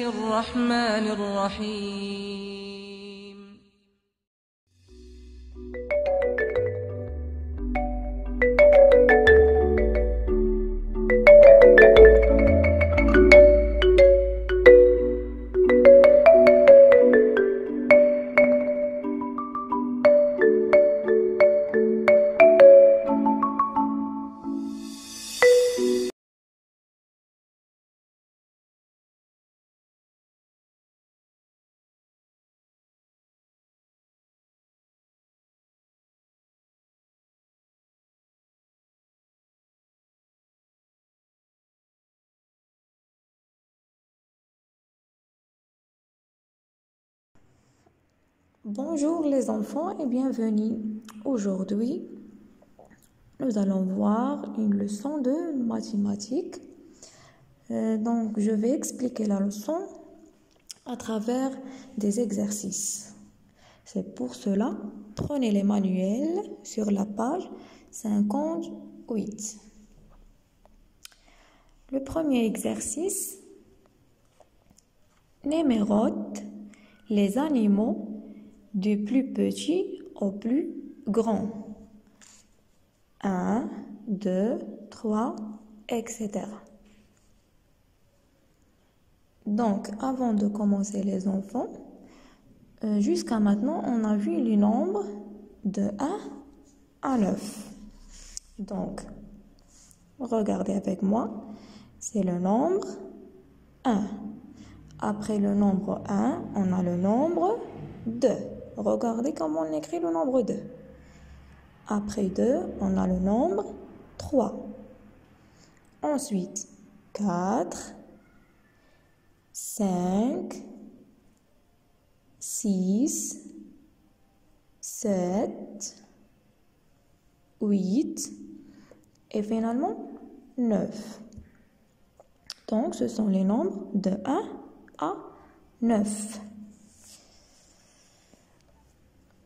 الرحمن الرحيم. Bonjour les enfants et bienvenue. Aujourd'hui, nous allons voir une leçon de mathématiques. Donc, je vais expliquer la leçon à travers des exercices. C'est pour cela, prenez les manuels sur la page 58. Le premier exercice, numérote les animaux du plus petit au plus grand. 1, 2, 3, etc. Donc, avant de commencer les enfants, jusqu'à maintenant, on a vu les nombres de 1 à 9. Donc, regardez avec moi, c'est le nombre 1. Après le nombre 1, on a le nombre 2. Regardez comment on écrit le nombre 2. Après 2, on a le nombre 3. Ensuite, 4, 5, 6, 7, 8 et finalement 9. Donc, ce sont les nombres de 1 à 9.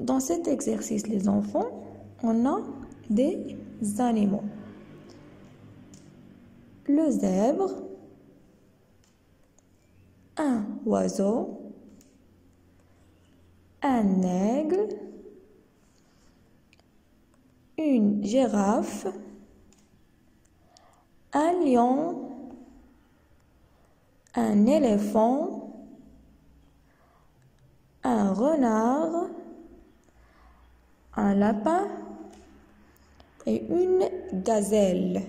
Dans cet exercice, les enfants, on a des animaux. Le zèbre, un oiseau, un aigle, une girafe, un lion, un éléphant, un renard, un lapin et une gazelle.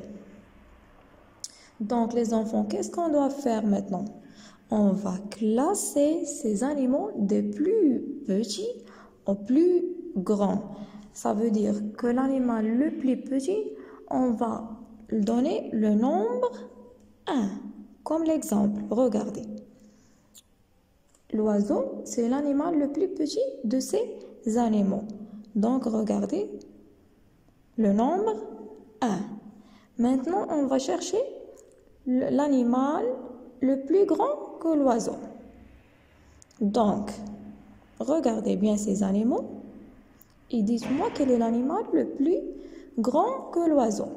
Donc les enfants, qu'est-ce qu'on doit faire maintenant? On va classer ces animaux des plus petits au plus grand. Ça veut dire que l'animal le plus petit, on va donner le nombre 1. Comme l'exemple, regardez. L'oiseau, c'est l'animal le plus petit de ces animaux. Donc, regardez le nombre 1. Maintenant, on va chercher l'animal le plus grand que l'oiseau. Donc, regardez bien ces animaux et dites-moi quel est l'animal le plus grand que l'oiseau.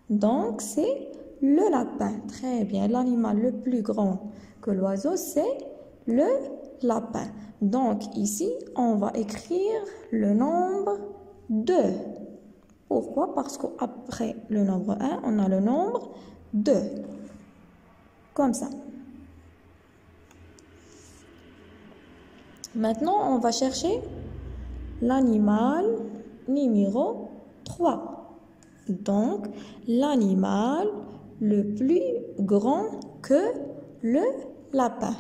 Donc, c'est le lapin. Très bien, l'animal le plus grand que l'oiseau, c'est le lapin. Donc, ici, on va écrire le nombre 2. Pourquoi? Parce qu'après le nombre 1, on a le nombre 2. Comme ça. Maintenant, on va chercher l'animal numéro 3. Donc, l'animal le plus grand que le lapin.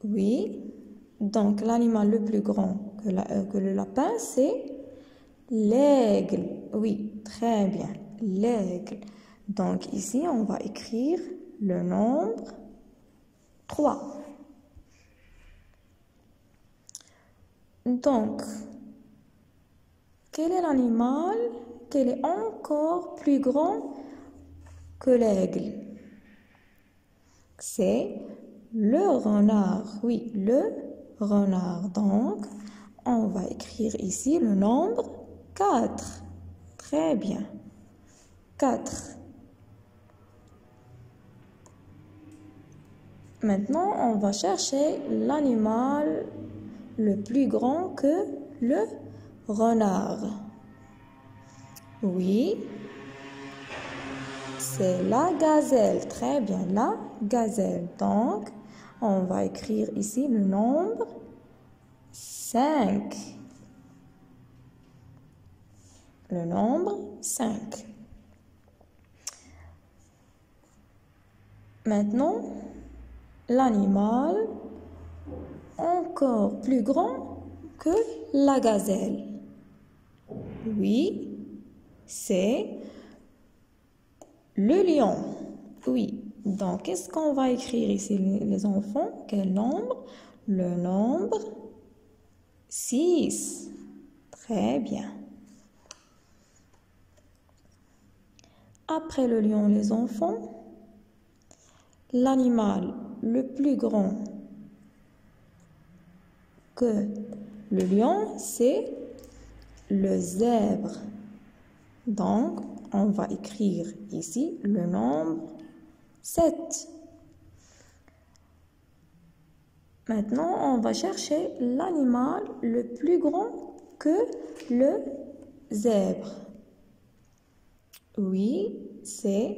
Oui, donc l'animal le plus grand que le lapin, c'est l'aigle. Oui, très bien, l'aigle. Donc ici, on va écrire le nombre 3. Donc, quel est l'animal qui est encore plus grand que l'aigle? C'est le renard. Oui, le renard. Donc, on va écrire ici le nombre 4. Très bien. 4. Maintenant, on va chercher l'animal le plus grand que le renard. Oui, c'est la gazelle. Très bien, la gazelle. Donc, on va écrire ici le nombre 5. Le nombre 5. Maintenant, l'animal encore plus grand que la gazelle. Oui, c'est le lion. Oui, donc qu'est-ce qu'on va écrire ici les enfants? Quel nombre? Le nombre 6. Très bien. Après le lion, les enfants, l'animal le plus grand que le lion, c'est le zèbre. Donc, on va écrire ici le nombre 7. Maintenant, on va chercher l'animal le plus grand que le zèbre. Oui, c'est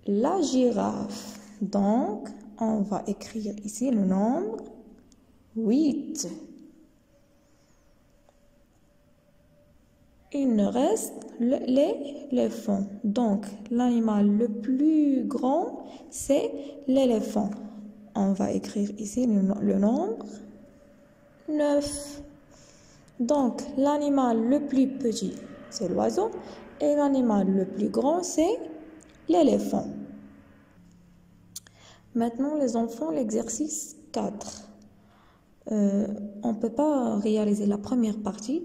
la girafe. Donc, on va écrire ici le nombre 8. Il nous reste l'éléphant. Donc, l'animal le plus grand, c'est l'éléphant. On va écrire ici le nombre 9. Donc, l'animal le plus petit, c'est l'oiseau. Et l'animal le plus grand, c'est l'éléphant. Maintenant, les enfants, l'exercice 4. On ne peut pas réaliser la première partie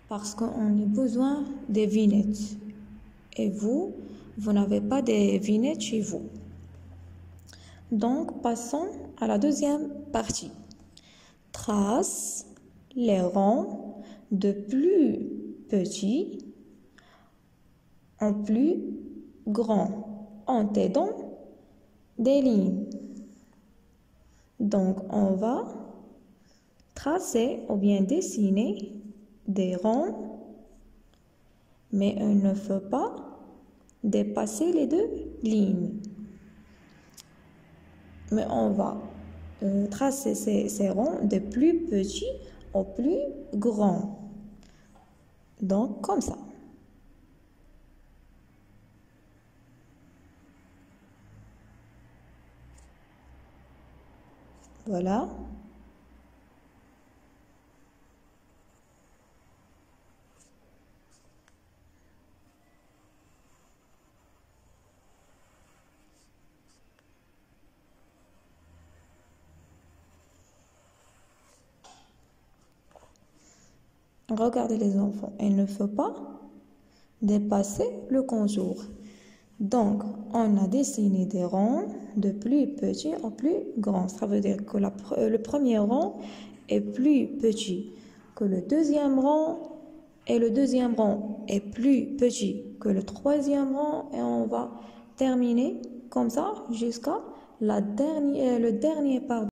parce qu'on a besoin des vignettes. Et vous n'avez pas des vignettes chez vous. Donc, passons à la deuxième partie. Trace les rangs de plus petits en plus grand en t'aidant des lignes. Donc, on va tracer ou bien dessiner des rangs, mais il ne faut pas dépasser les deux lignes. Mais on va tracer ces rangs de plus petits au plus grand. Donc, comme ça. Voilà. Regardez les enfants, il ne faut pas dépasser le contour. Donc, on a dessiné des rangs de plus petit au plus grand. Ça veut dire que le premier rang est plus petit que le deuxième rang et le deuxième rang est plus petit que le troisième rang et on va terminer comme ça jusqu'à le dernier part.